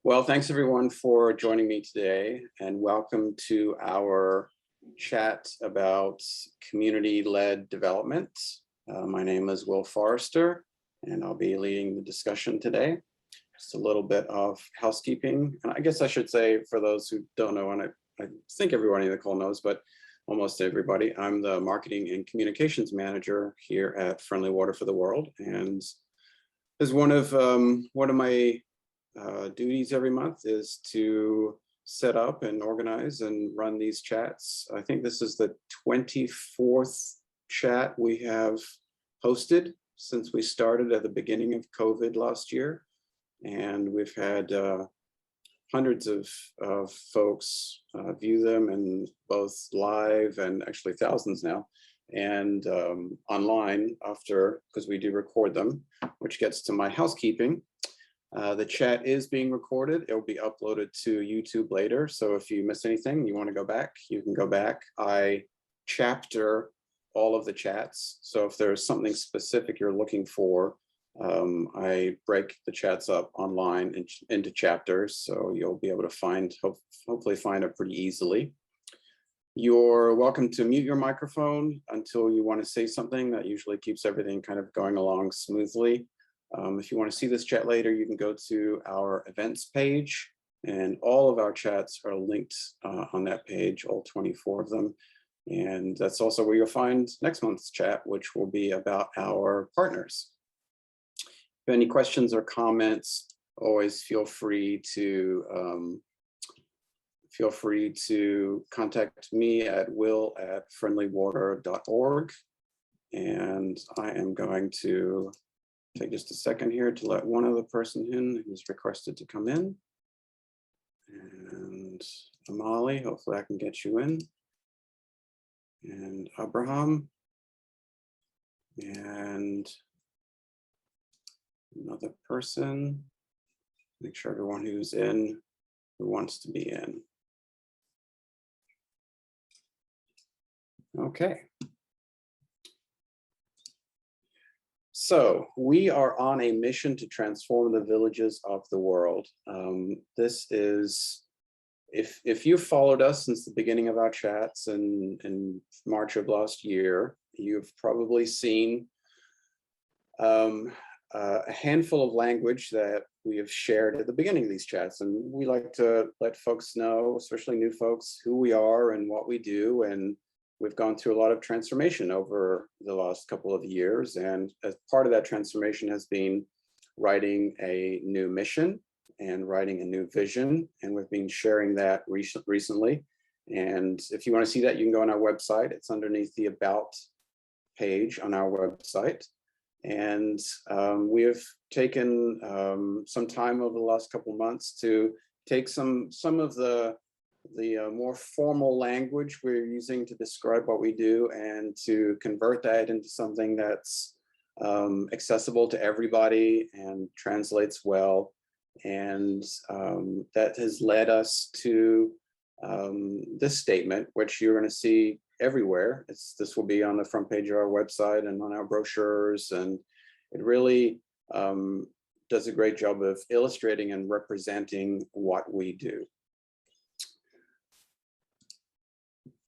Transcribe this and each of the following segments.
Well, thanks everyone for joining me today, and welcome to our chat about community-led development. My name is Will Forrester, and I'll be leading the discussion today. Just a little bit of housekeeping. And I guess I should say, for those who don't know, and I think everybody in the call knows, but almost everybody, I'm the Marketing and Communications Manager here at Friendly Water for the World. And as one of my duties every month is to set up and organize and run these chats. I think this is the 24th chat we have hosted since we started at the beginning of COVID last year. And we've had hundreds of folks view them, and both live and actually thousands now, and online after, because we do record them, which gets to my housekeeping. The chat is being recorded. It will be uploaded to YouTube later. So if you miss anything, you want to go back, you can go back. I chapter all of the chats. So if there's something specific you're looking for, I break the chats up online into chapters. So you'll be able to find, hopefully find it pretty easily. You're welcome to mute your microphone until you want to say something. That usually keeps everything kind of going along smoothly. If you want to see this chat later, you can go to our events page, and all of our chats are linked on that page, all 24 of them. And that's also where you'll find next month's chat, which will be about our partners. If any questions or comments, always feel free to contact me at will@friendlywater.org. And I am going to take just a second here to let one other person in who's requested to come in. And Amali, hopefully I can get you in. And Abraham. And another person. Make sure everyone who's in, who wants to be in. Okay. So we are on a mission to transform the villages of the world. This is, if you've followed us since the beginning of our chats in March of last year, you've probably seen a handful of language that we have shared at the beginning of these chats. And we like to let folks know, especially new folks, who we are and what we do. And we've gone through a lot of transformation over the last couple of years. And as part of that transformation has been writing a new mission and writing a new vision. And we've been sharing that recently. And if you want to see that, you can go on our website. It's underneath the About page on our website. And we have taken some time over the last couple of months to take some of the more formal language we're using to describe what we do, and to convert that into something that's accessible to everybody and translates well. And that has led us to this statement, which you're going to see everywhere. This will be on the front page of our website and on our brochures, and it really does a great job of illustrating and representing what we do.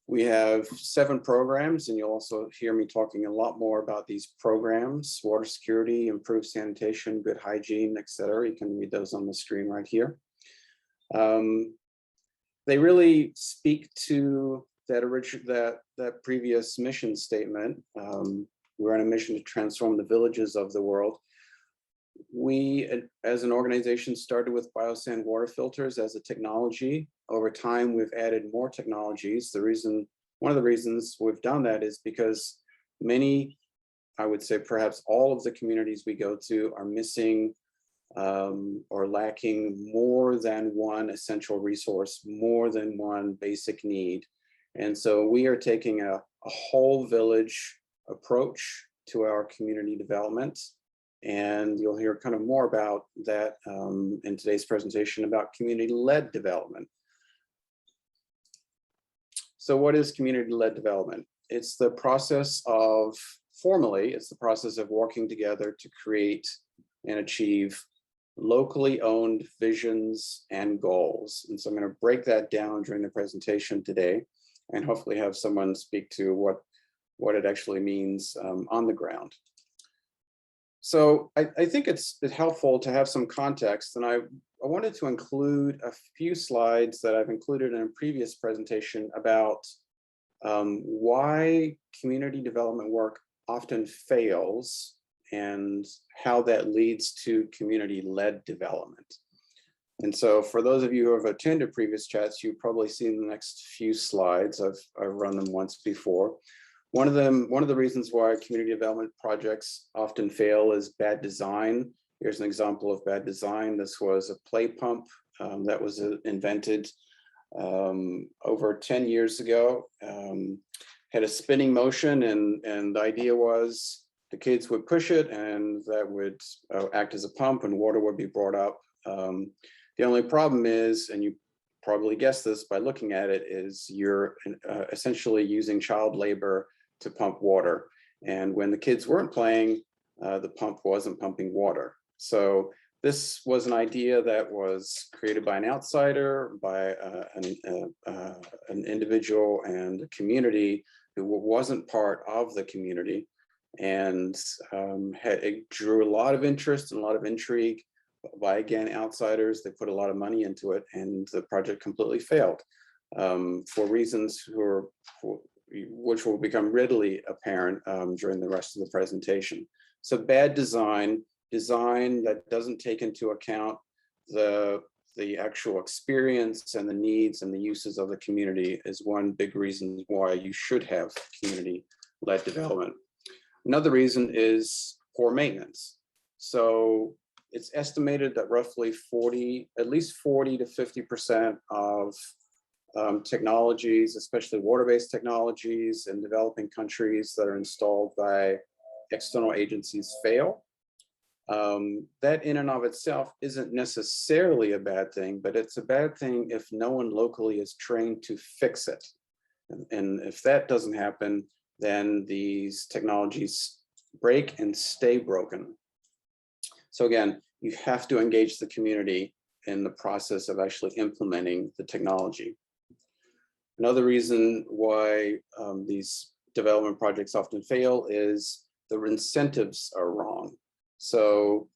We have 7 programs, and you'll also hear me talking a lot more about these programs: water security, improved sanitation, good hygiene, etc. You can read those on the screen right here. They really speak to that previous mission statement. We're on a mission to transform the villages of the world. We, as an organization, started with biosand water filters as a technology. Over time, we've added more technologies. One of the reasons we've done that is because many, I would say perhaps all of the communities we go to are missing or lacking more than one essential resource, more than one basic need. And so we are taking a whole village approach to our community development. And you'll hear kind of more about that in today's presentation about community-led development. So what is community-led development? It's the process of, formally, it's the process of working together to create and achieve locally owned visions and goals. And so I'm going to break that down during the presentation today and hopefully have someone speak to what it actually means on the ground. So I think it's helpful to have some context, and I wanted to include a few slides that I've included in a previous presentation about why community development work often fails and how that leads to community-led development. And so for those of you who have attended previous chats, you've probably seen the next few slides. I've run them once before. One of the reasons why community development projects often fail is bad design. Here's an example of bad design. This was a play pump that was invented over 10 years ago. Had a spinning motion, and the idea was the kids would push it and that would act as a pump and water would be brought up. The only problem is, and you probably guessed this by looking at it, is you're essentially using child labor to pump water. And when the kids weren't playing, the pump wasn't pumping water. So this was an idea that was created by an outsider, by an individual and a community who wasn't part of the community, and it drew a lot of interest and a lot of intrigue by, again, outsiders. They put a lot of money into it, and the project completely failed for reasons which will become readily apparent during the rest of the presentation. So bad design that doesn't take into account the actual experience and the needs and the uses of the community is one big reason why you should have community-led development. Another reason is poor maintenance. So it's estimated that roughly at least 40 to 50% of technologies, especially water-based technologies in developing countries that are installed by external agencies, fail. That in and of itself isn't necessarily a bad thing, but it's a bad thing if no one locally is trained to fix it. And if that doesn't happen, then these technologies break and stay broken. So again, you have to engage the community in the process of actually implementing the technology. Another reason why these development projects often fail is the incentives are wrong. So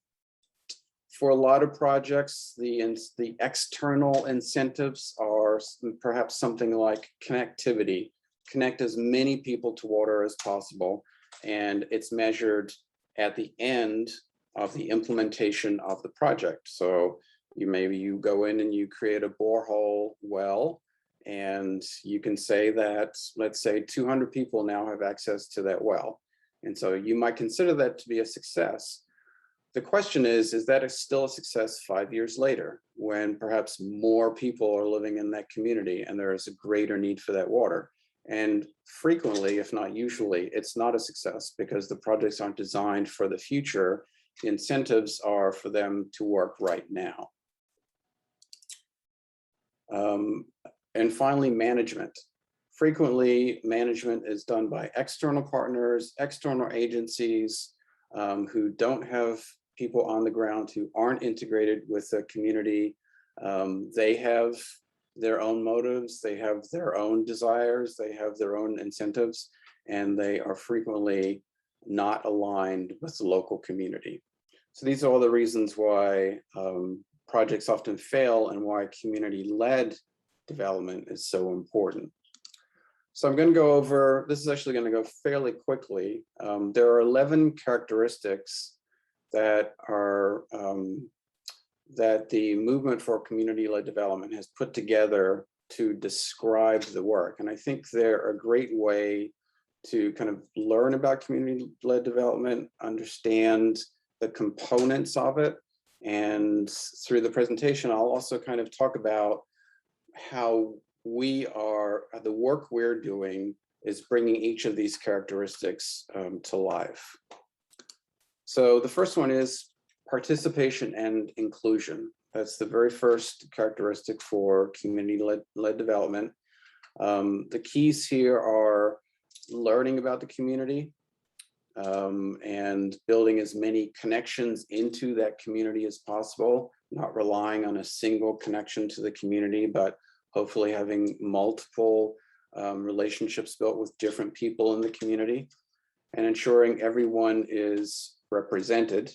for a lot of projects, the external incentives are perhaps something like connectivity. Connect as many people to water as possible, and it's measured at the end of the implementation of the project. So maybe you go in and you create a borehole well, and you can say that, let's say 200 people now have access to that well. And so you might consider that to be a success. The question is that still a success 5 years later, when perhaps more people are living in that community and there is a greater need for that water? And frequently, if not usually, it's not a success because the projects aren't designed for the future. The incentives are for them to work right now. And finally, management. Frequently, management is done by external partners, external agencies who don't have people on the ground, who aren't integrated with the community. They have their own motives, they have their own desires, they have their own incentives, and they are frequently not aligned with the local community. So these are all the reasons why projects often fail and why community-led development is so important. So I'm going to go over, this is actually going to go fairly quickly. There are 11 characteristics that are that the movement for community-led development has put together to describe the work. And I think they're a great way to kind of learn about community-led development, understand the components of it. And through the presentation, I'll also kind of talk about how the work we're doing is bringing each of these characteristics to life. So the first one is participation and inclusion. That's the very first characteristic for community-led development. The keys here are learning about the community, and building as many connections into that community as possible, not relying on a single connection to the community, but hopefully having multiple relationships built with different people in the community, and ensuring everyone is represented.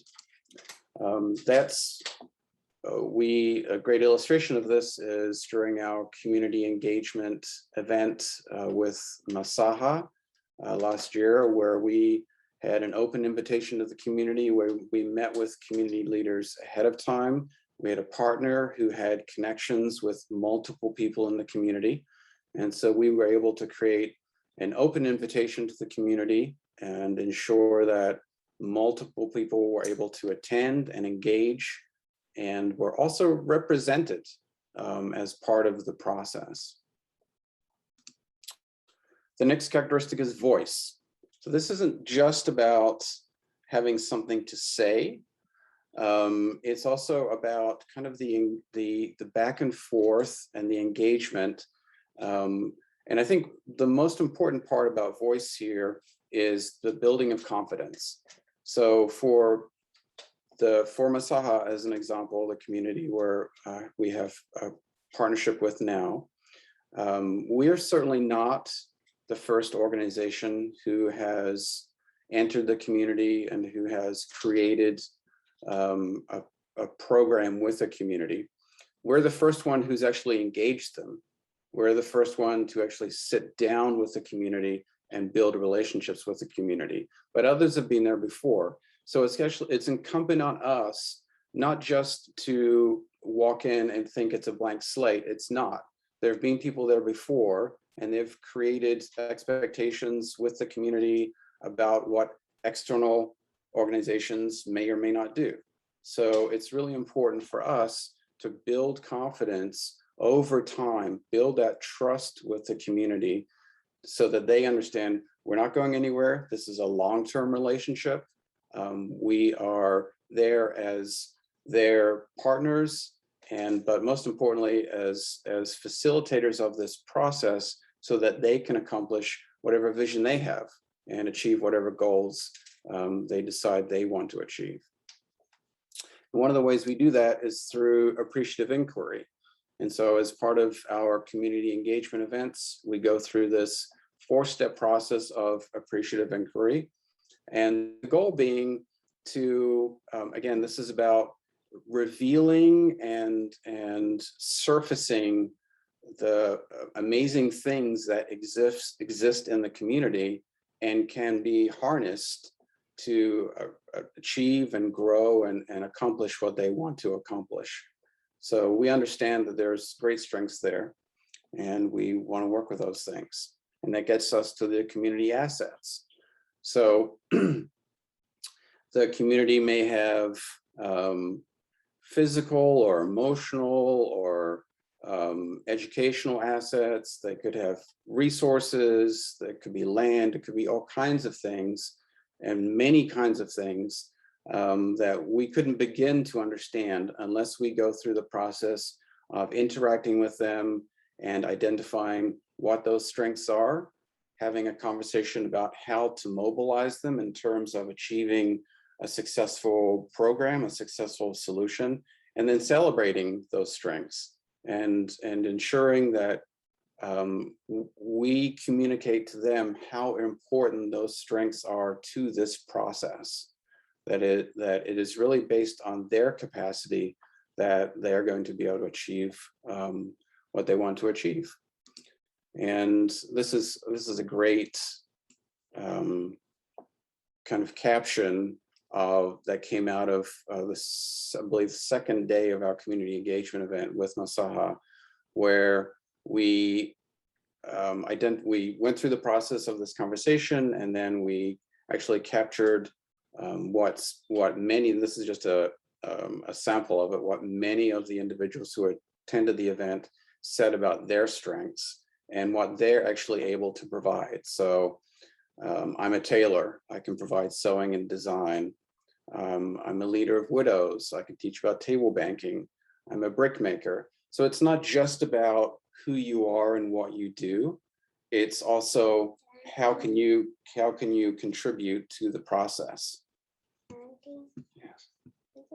A great illustration of this is during our community engagement event with Mbakahya last year, where we had an open invitation to the community, where we met with community leaders ahead of time. We had a partner who had connections with multiple people in the community. And so we were able to create an open invitation to the community and ensure that multiple people were able to attend and engage, and were also represented as part of the process. The next characteristic is voice. So this isn't just about having something to say. It's also about kind of the back and forth and the engagement. And I think the most important part about voice here is the building of confidence. So for Mbakahya, as an example, the community where we have a partnership with now, we are certainly not the first organization who has entered the community and who has created a program with a community. We're the first one who's actually engaged them. We're the first one to actually sit down with the community and build relationships with the community. But others have been there before. So it's incumbent on us not just to walk in and think it's a blank slate. It's not. There have been people there before, and they've created expectations with the community about what external organizations may or may not do. So it's really important for us to build confidence over time, build that trust with the community so that they understand we're not going anywhere. This is a long-term relationship. We are there as their partners, but most importantly, as facilitators of this process, so that they can accomplish whatever vision they have and achieve whatever goals they decide they want to achieve. And one of the ways we do that is through appreciative inquiry. And so as part of our community engagement events, we go through this 4-step process of appreciative inquiry. And the goal being to, again, this is about revealing and surfacing the amazing things that exist in the community and can be harnessed to achieve and grow and accomplish what they want to accomplish. So we understand that there's great strengths there, and we want to work with those things. And that gets us to the community assets. So the community may have physical or emotional or educational assets. They could have resources. There could be land. It could be all kinds of things, and many kinds of things that we couldn't begin to understand unless we go through the process of interacting with them and identifying what those strengths are, having a conversation about how to mobilize them in terms of achieving a successful program, a successful solution, and then celebrating those strengths and ensuring that we communicate to them how important those strengths are to this process, that it is really based on their capacity that they are going to be able to achieve what they want to achieve. And this is a great kind of caption that came out of this, I believe, the second day of our community engagement event with Mbakahya, where we went through the process of this conversation, and then we actually captured what many, this is just a sample of it, what many of the individuals who attended the event said about their strengths and what they're actually able to provide. So I'm a tailor. I can provide sewing and design. I'm a leader of widows. I can teach about table banking. I'm a brick maker. So it's not just about who you are and what you do. It's also how can you contribute to the process? Yes.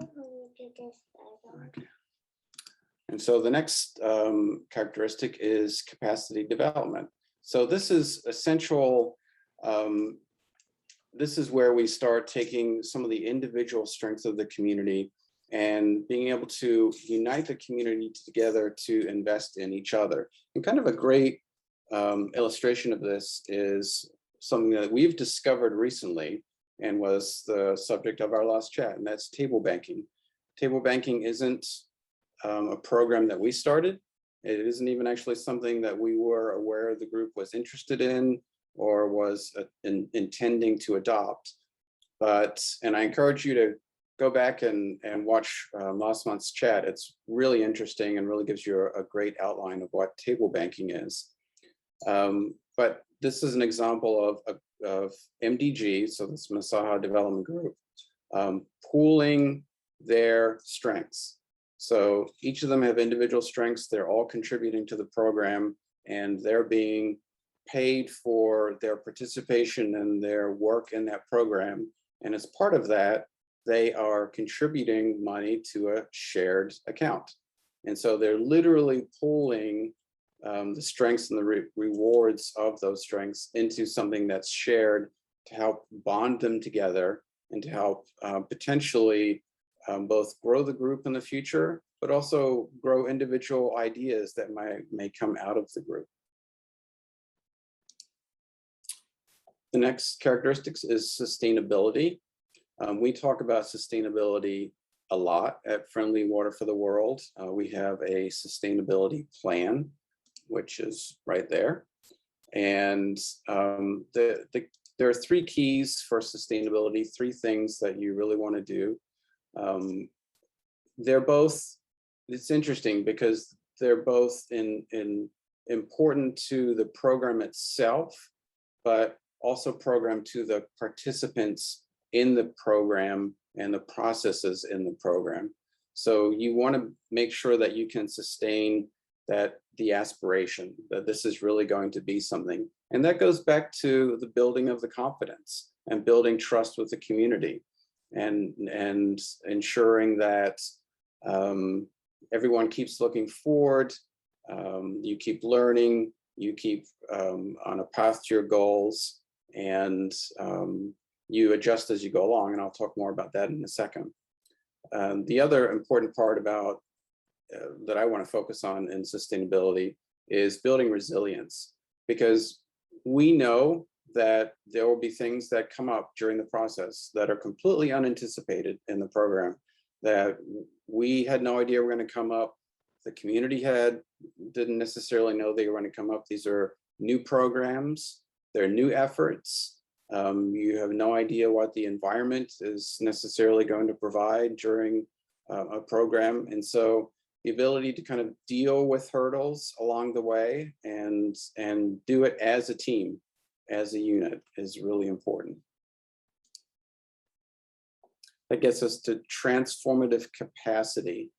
Okay. And so the next characteristic is capacity development. So this is essential. This is where we start taking some of the individual strengths of the community and being able to unite the community together to invest in each other. And kind of a great illustration of this is something that we've discovered recently and was the subject of our last chat, and that's table banking. Table banking isn't a program that we started. It isn't even actually something that we were aware the group was interested in or was intending to adopt. And I encourage you to go back and watch last month's chat. It's really interesting and really gives you a great outline of what table banking is. But this is an example of MDG, so this Mbakahya Development Group, pooling their strengths. So each of them have individual strengths. They're all contributing to the program, and they're being paid for their participation and their work in that program. And as part of that, they are contributing money to a shared account. And so they're literally pooling the strengths and the rewards of those strengths into something that's shared to help bond them together and to help potentially both grow the group in the future, but also grow individual ideas that may come out of the group. The next characteristics is sustainability. We talk about sustainability a lot at Friendly Water for the World. We have a sustainability plan, which is right there. And there are three keys for sustainability, three things that you really want to do. They're both, it's interesting because they're both important to the program itself, but also program to the participants in the program and the processes in the program. So you want to make sure that you can sustain the aspiration that this is really going to be something. And that goes back to the building of the confidence and building trust with the community and ensuring that everyone keeps looking forward, you keep learning, you keep on a path to your goals, and you adjust as you go along, and I'll talk more about that in a second. The other important part about that I want to focus on in sustainability is building resilience, because we know that there will be things that come up during the process that are completely unanticipated in the program, that we had no idea were going to come up. The community didn't necessarily know they were going to come up. These are new programs, they're new efforts. You have no idea what the environment is necessarily going to provide during a program. And so the ability to kind of deal with hurdles along the way and do it as a team, as a unit, is really important. That gets us to transformative capacity.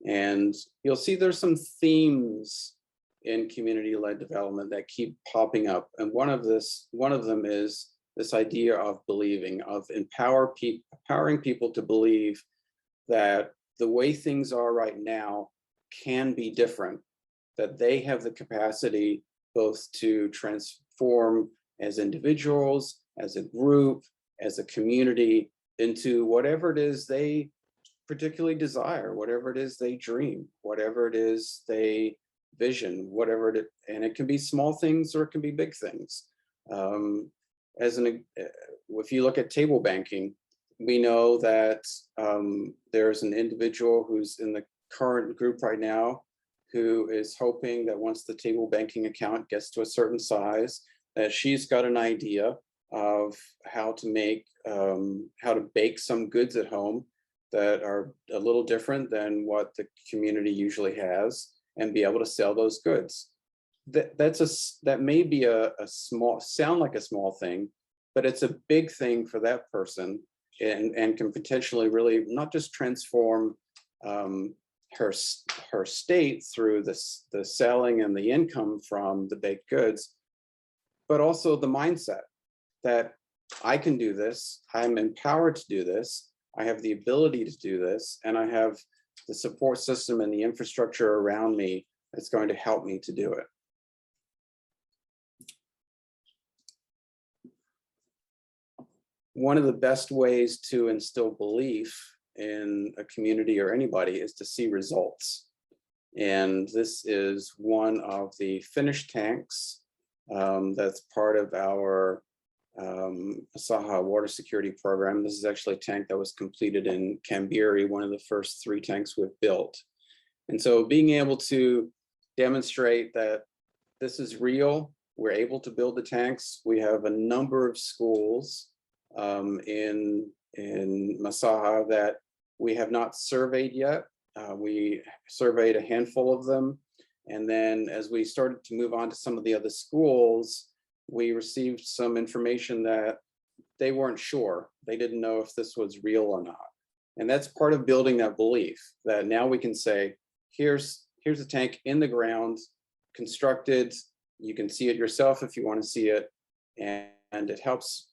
And you'll see there's some themes in community-led development that keep popping up. And one of them is this idea of believing, of empowering people to believe that the way things are right now can be different, that they have the capacity both to transform as individuals, as a group, as a community, into whatever it is they particularly desire, whatever it is they dream, whatever it is they vision, and it can be small things or it can be big things. If you look at table banking, we know that there's an individual who's in the current group right now who is hoping that once the table banking account gets to a certain size, that she's got an idea of how to bake some goods at home that are a little different than what the community usually has, and be able to sell those goods. That may be sound like a small thing, but it's a big thing for that person, and can potentially really not just transform her state through the selling and the income from the baked goods, but also the mindset that I can do this, I'm empowered to do this, I have the ability to do this, and I have the support system and the infrastructure around me that's going to help me to do it. One of the best ways to instill belief in a community or anybody is to see results. And this is one of the finished tanks that's part of our Mbakahya water security program. This is actually a tank that was completed in Kambiri, one of the first 3 tanks we've built. And so being able to demonstrate that this is real, we're able to build the tanks. We have a number of schools in Mbakahya that we have not surveyed yet. We surveyed a handful of them. And then as we started to move on to some of the other schools, we received some information that they weren't sure. They didn't know if this was real or not. And that's part of building that belief that now we can say, here's a tank in the ground, constructed. You can see it yourself if you want to see it. And it helps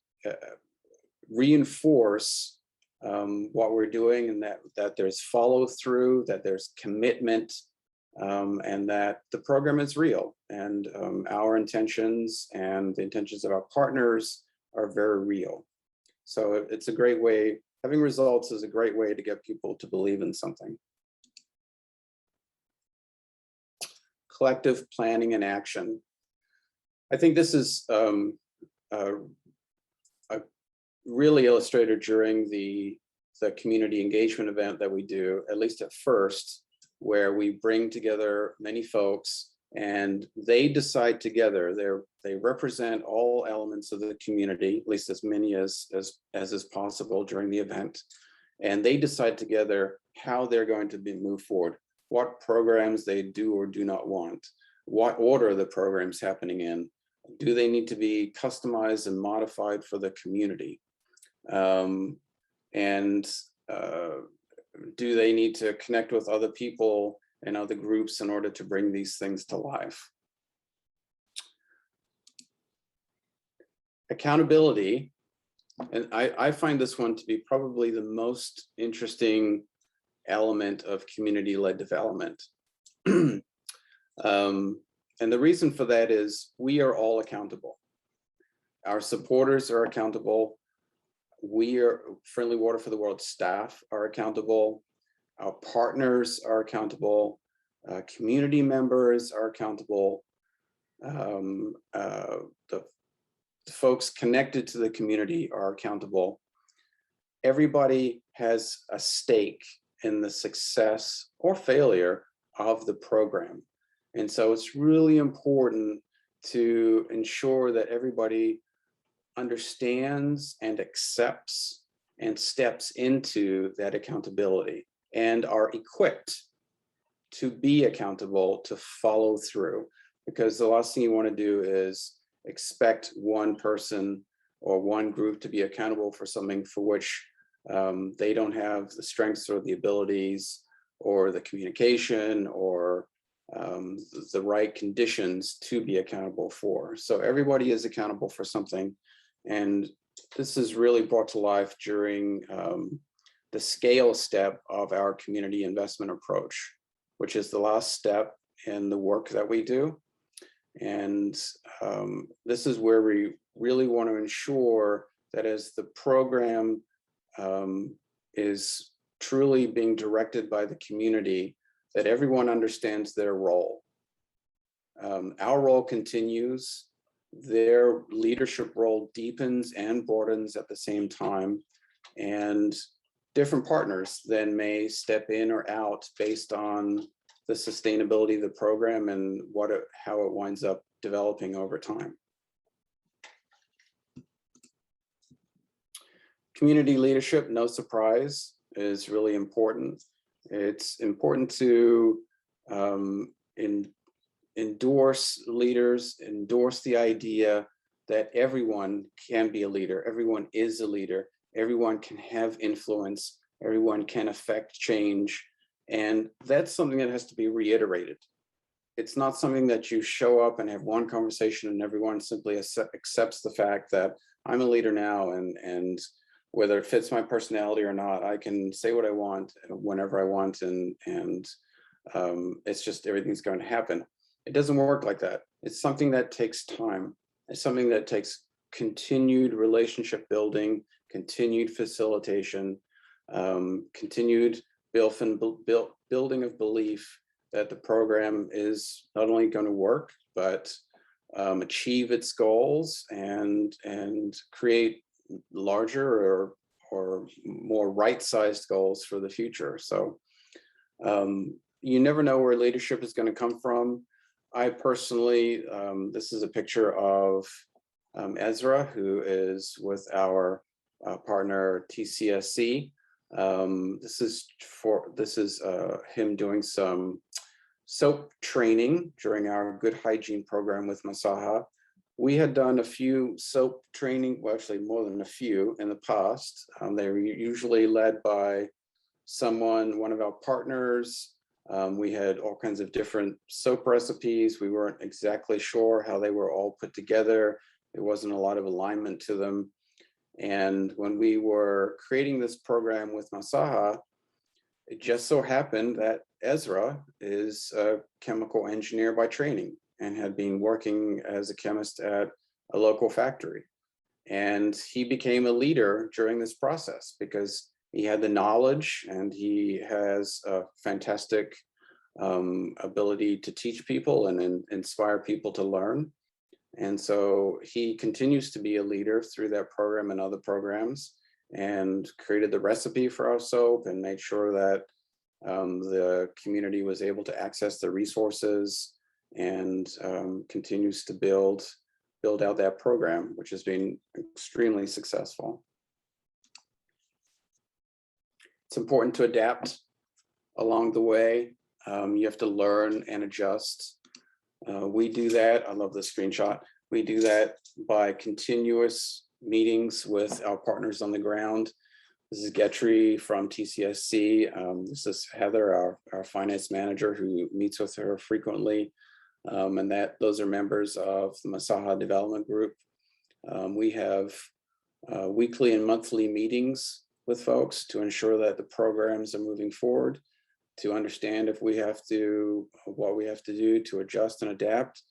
reinforce what we're doing, and that there's follow through, that there's commitment, and that the program is real, and our intentions and the intentions of our partners are very real. So it's a great way, having results is a great way to get people to believe in something. Collective planning and action. I think this is really illustrated during the community engagement event that we do, at least at first, where we bring together many folks and they decide together. They represent all elements of the community, at least as many as is possible during the event. And they decide together how they're going to move forward, what programs they do or do not want, what order the programs happening in, do they need to be customized and modified for the community? Do they need to connect with other people and other groups in order to bring these things to life? Accountability, and I find this one to be probably the most interesting element of community-led development. And the reason for that is we are all accountable. Our supporters are accountable. We are Friendly Water for the World staff are accountable. Our partners are accountable. Community members are accountable. The folks connected to the community are accountable. Everybody has a stake in the success or failure of the program. And so it's really important to ensure that everybody understands and accepts and steps into that accountability and are equipped to be accountable, to follow through. Because the last thing you want to do is expect one person or one group to be accountable for something for which they don't have the strengths or the abilities or the communication or the right conditions to be accountable for. So everybody is accountable for something. And this is really brought to life during the scale step of our community investment approach, which is the last step in the work that we do. And this is where we really want to ensure that as the program is truly being directed by the community, that everyone understands their role. Our role continues. Their leadership role deepens and broadens at the same time. And different partners then may step in or out based on the sustainability of the program and how it winds up developing over time. Community leadership, no surprise, is really important. It's important to endorse leaders, endorse the idea that everyone can be a leader, everyone is a leader, everyone can have influence, everyone can affect change. And that's something that has to be reiterated. it's not something that you show up and have one conversation and everyone simply accepts the fact that I'm a leader now, and whether it fits my personality or not, I can say what I want whenever I want, and it's just everything's going to happen. It doesn't work like that. It's something that takes time. It's something that takes continued relationship building, continued facilitation, continued building of belief that the program is not only going to work, but achieve its goals and create larger or more right-sized goals for the future. So you never know where leadership is going to come from. I personally, this is a picture of Ezra, who is with our partner TCSC. This is him doing some soap training during our good hygiene program with Mbakahya. We had done a few soap training, well, actually more than a few in the past. They were usually led by one of our partners. We had all kinds of different soap recipes. We weren't exactly sure how they were all put together. There wasn't a lot of alignment to them. And when we were creating this program with Mbakahya, it just so happened that Ezra is a chemical engineer by training and had been working as a chemist at a local factory. And he became a leader during this process because he had the knowledge and he has a fantastic ability to teach people and inspire people to learn. And so he continues to be a leader through that program and other programs, and created the recipe for our soap and made sure that the community was able to access the resources, and continues to build out that program, which has been extremely successful. It's important to adapt along the way. You have to learn and adjust. We do that. I love this screenshot. We do that by continuous meetings with our partners on the ground. This is Getri from TCSC. This is Heather, our finance manager, who meets with her frequently. And those are members of the Mbakahya Development Group. We have weekly and monthly meetings with folks to ensure that the programs are moving forward, to understand what we have to do to adjust and adapt.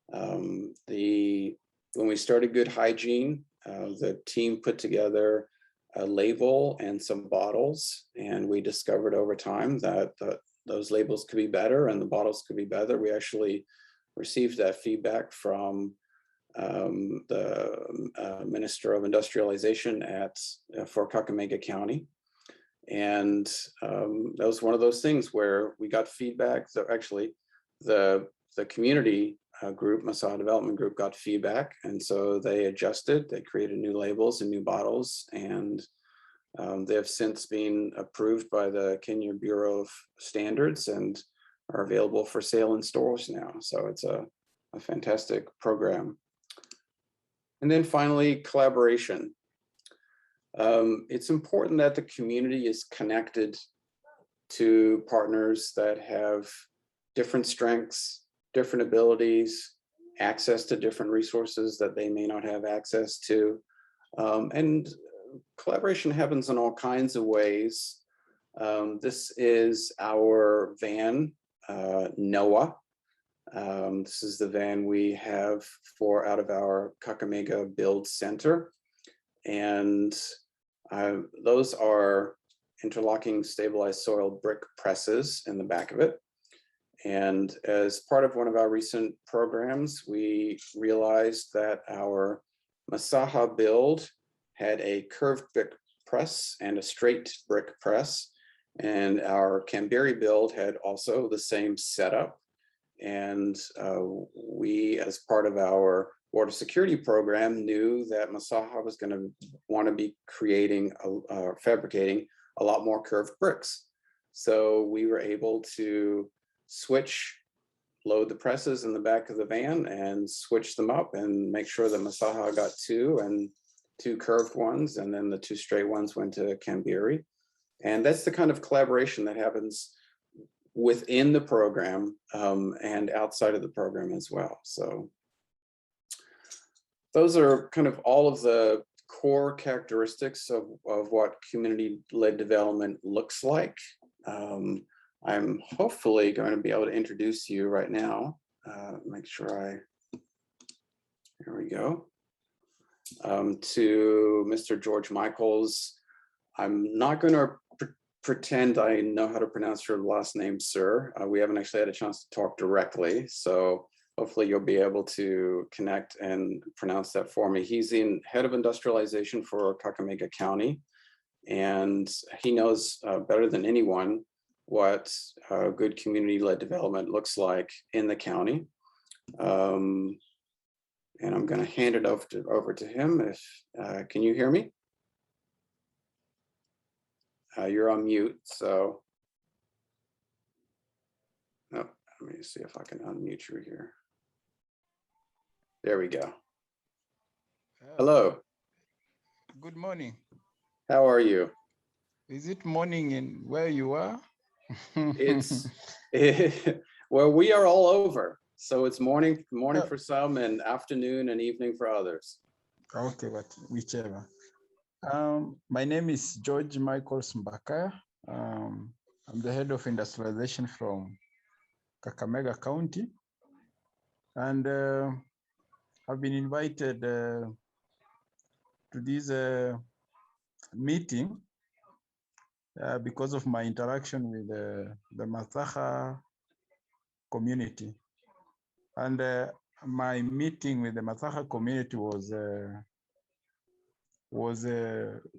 When we started Good Hygiene, the team put together a label and some bottles, and we discovered over time that those labels could be better and the bottles could be better. We actually received that feedback from the Minister of Industrialization for Kakamega County. And that was one of those things where we got feedback. So actually, the community group, Mbakahya Development Group, got feedback, and so they adjusted. They created new labels and new bottles, and they have since been approved by the Kenya Bureau of Standards and are available for sale in stores now. So it's a fantastic program. And then finally, collaboration. It's important that the community is connected to partners that have different strengths, different abilities, access to different resources that they may not have access to. And collaboration happens in all kinds of ways. This is our van, NOAA. This is the van we have out of our Kakamega Build Center. And those are interlocking stabilized soil brick presses in the back of it. And as part of one of our recent programs, we realized that our Mbakahya build had a curved brick press and a straight brick press. And our Kamberi build had also the same setup. And we, as part of our water security program, knew that Mbakahya was going to want to be fabricating a lot more curved bricks. So we were able to load the presses in the back of the van and switch them up and make sure that Mbakahya got two curved ones, and then the two straight ones went to Kamberi. And that's the kind of collaboration that happens within the program and outside of the program as well. So those are kind of all of the core characteristics of what community-led development looks like. I'm hopefully going to be able to introduce you right now. Make sure here we go. To Mr. George Michaels. I'm not going to pretend I know how to pronounce your last name, sir. We haven't actually had a chance to talk directly, so hopefully you'll be able to connect and pronounce that for me. He's the head of industrialization for Kakamega County, and he knows better than anyone what good community-led development looks like in the county. And I'm going to hand it over to him. If can you hear me? You're on mute, so. Oh, let me see if I can unmute you here. There we go. Hello. Good morning. How are you? Is it morning in where you are? Well, we are all over. So it's morning for some and afternoon and evening for others. Okay, but whichever. My name is George Michaels Mbakahya. I'm the head of industrialization from Kakamega County. And I've been invited to this meeting because of my interaction with the Mbakahya community. And my meeting with the Mbakahya community was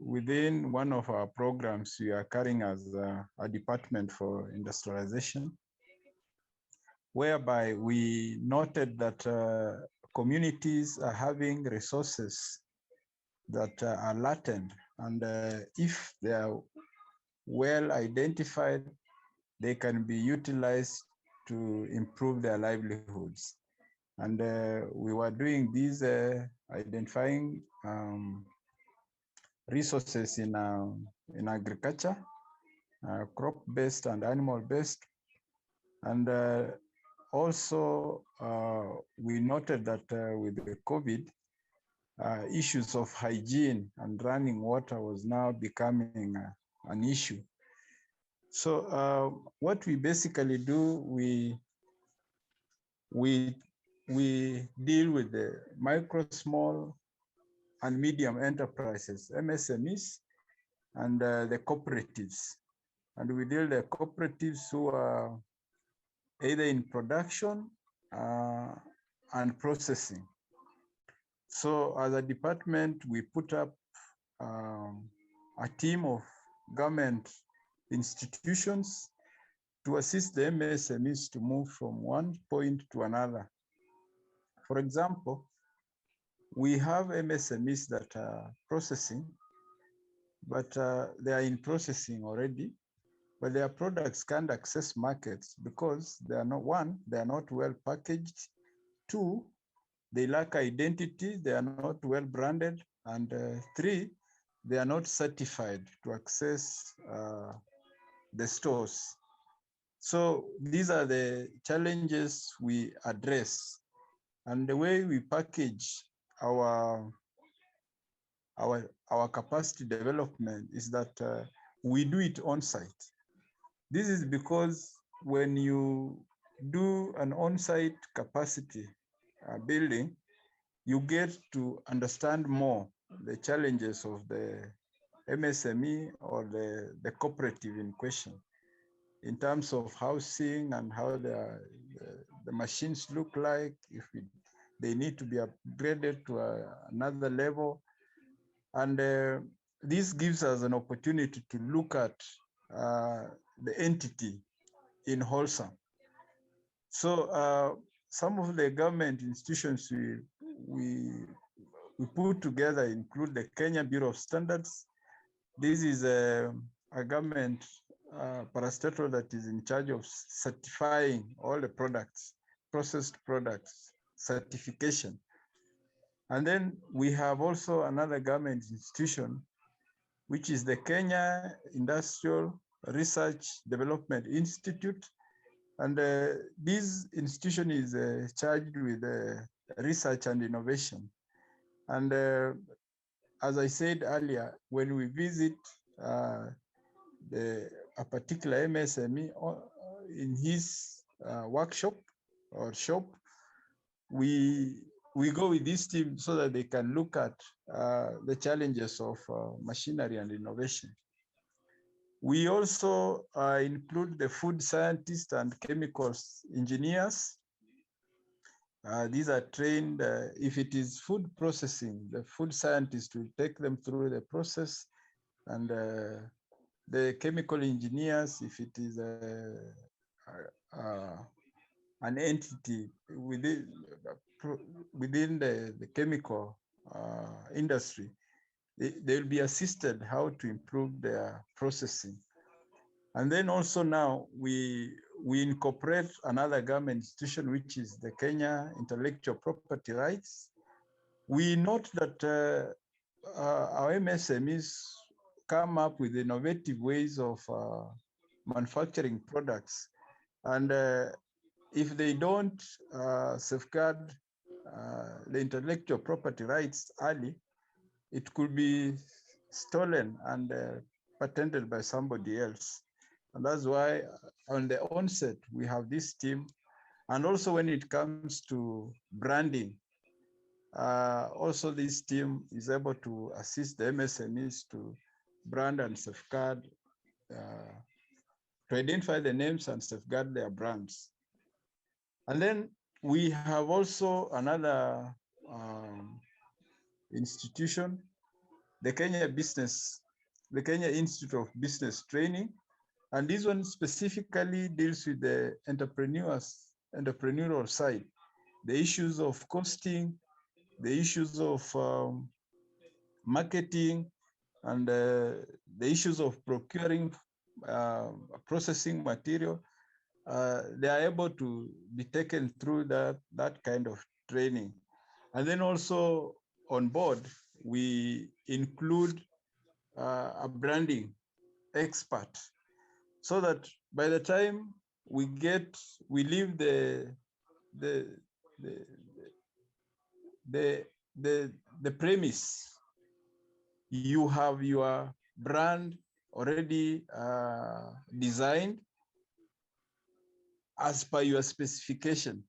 within one of our programs we are carrying as a department for industrialization, whereby we noted that communities are having resources that are latent, and if they are well identified, they can be utilized to improve their livelihoods. And we were doing these identifying resources in agriculture, crop-based and animal-based. And also we noted that with the COVID, issues of hygiene and running water was now becoming an issue. So what we basically do, we deal with the micro, small, and medium enterprises, MSMEs, and the cooperatives. And we deal with the cooperatives who are either in production and processing. So as a department, we put up a team of government institutions to assist the MSMEs to move from one point to another. For example, we have MSMEs that are processing, but they are in processing already, but their products can't access markets because they are not, one, they are not well packaged, two, they lack identity, they are not well branded, and three, they are not certified to access the stores. So these are the challenges we address. And the way we package our capacity development is that we do it on site. This is because when you do an on-site capacity building, you get to understand more the challenges of the MSME or the cooperative in question, in terms of housing and how the machines look like, if they need to be upgraded to another level. And this gives us an opportunity to look at the entity in wholesome. So some of the government institutions we put together include the Kenya Bureau of Standards. This is a government parastatal that is in charge of certifying all the products, processed products, certification. And then we have also another government institution, which is the Kenya Industrial Research Development Institute. And this institution is charged with research and innovation. And as I said earlier, when we visit a particular MSME in his workshop or shop, we go with this team so that they can look at the challenges of machinery and innovation. We also include the food scientists and chemicals engineers. These are trained, if it is food processing, the food scientists will take them through the process, and the chemical engineers, if it is an entity within the chemical industry, they will be assisted how to improve their processing. And then also now we incorporate another government institution, which is the Kenya Intellectual Property Rights. We note that our MSMEs come up with innovative ways of manufacturing products. And if they don't safeguard the intellectual property rights early, it could be stolen and patented by somebody else. And that's why on the onset, we have this team. And also when it comes to branding, also this team is able to assist the MSMEs to brand and safeguard, to identify the names and safeguard their brands. And then we have also another institution, the Kenya Institute of Business Training. And this one specifically deals with the entrepreneurial side, the issues of costing, the issues of marketing, and the issues of procuring processing material. They are able to be taken through that kind of training. And then also on board, we include a branding expert, so that by the time we leave the premise, you have your brand already designed as per your specification,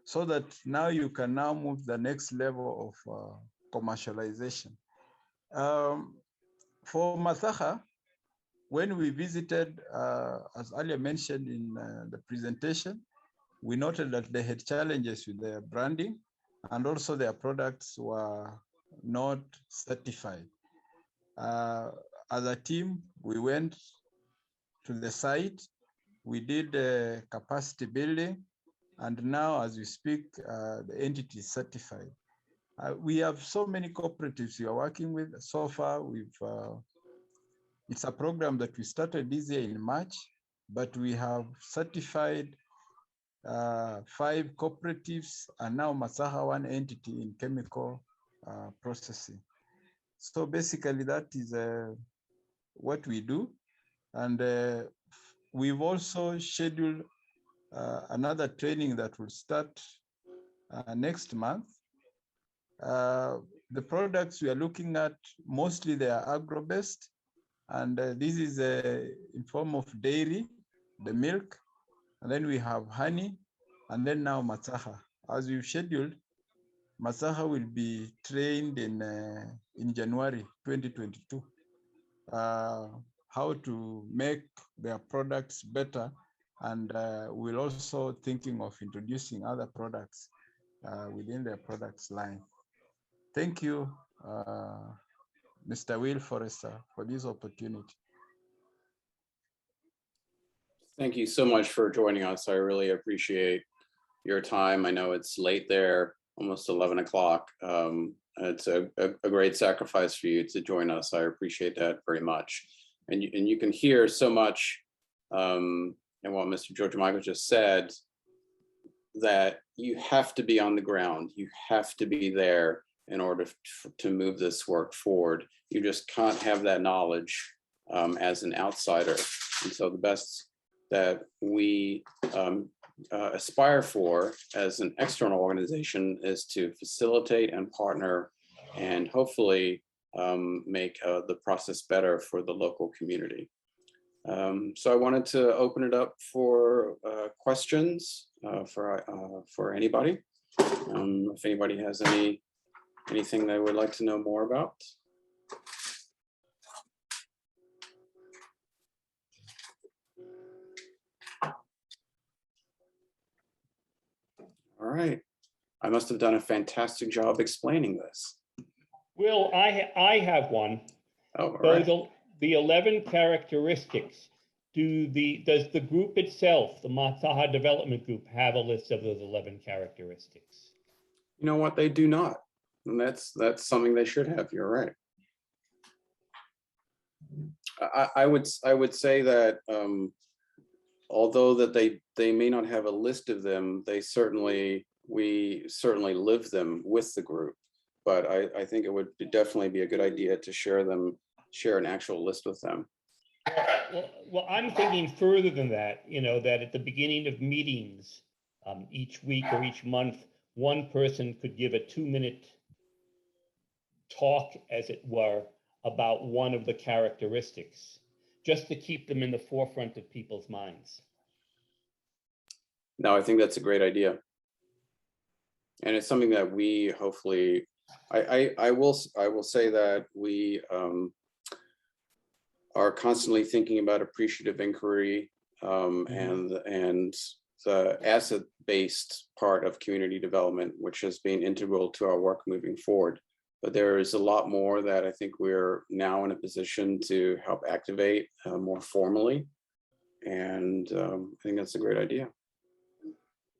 so that now you can now move the next level of commercialization. For Mbakahya, when we visited, as earlier mentioned in the presentation, we noted that they had challenges with their branding, and also their products were not certified. As a team, we went to the site, we did capacity building, and now as we speak, the entity is certified. We have so many cooperatives we are working with. So far, it's a program that we started this year in March, but we have certified 5 cooperatives, and now Mbakahya, one entity in chemical processing. So basically that is what we do. And we've also scheduled another training that will start next month. The products we are looking at, mostly they are agro-based, and this is in form of dairy, the milk, and then we have honey, and then now Mbakahya. As we've scheduled, Mbakahya will be trained in January 2022, how to make their products better, and we're also thinking of introducing other products within their products line. Thank you, Mr. Will Forrester, for this opportunity. Thank you so much for joining us. I really appreciate your time. I know it's late there, almost 11 o'clock. It's a great sacrifice for you to join us. I appreciate that very much. And you can hear so much in what Mr. George Michael just said, that you have to be on the ground. You have to be there in order to move this work forward. You just can't have that knowledge as an outsider. And so the best that we aspire for as an external organization is to facilitate and partner and hopefully make the process better for the local community. So I wanted to open it up for questions for anybody. If anybody has anything they would like to know more about. All right. I must have done a fantastic job explaining this. Will, I have one. Oh, all right. The 11 characteristics, does the group itself, the Mbakahya Development Group, have a list of those 11 characteristics? You know what? They do not. And that's something they should have. You're right. I would say that although that they may not have a list of them, we certainly live them with the group. But I think it would definitely be a good idea to share an actual list with them. Well, I'm thinking further than that, that at the beginning of meetings, each week or each month, one person could give a 2-minute talk, as it were, about one of the characteristics, just to keep them in the forefront of people's minds. No, I think that's a great idea. And it's something that we hopefully, I will say that we are constantly thinking about appreciative inquiry and the asset-based part of community development, which has been integral to our work moving forward. But there is a lot more that I think we're now in a position to help activate more formally. And I think that's a great idea.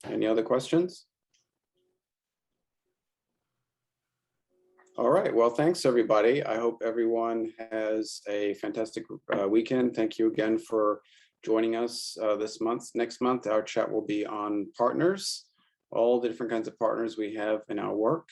Any other questions? All right, well, thanks everybody. I hope everyone has a fantastic weekend. Thank you again for joining us this month. Next month, our chat will be on partners, all the different kinds of partners we have in our work.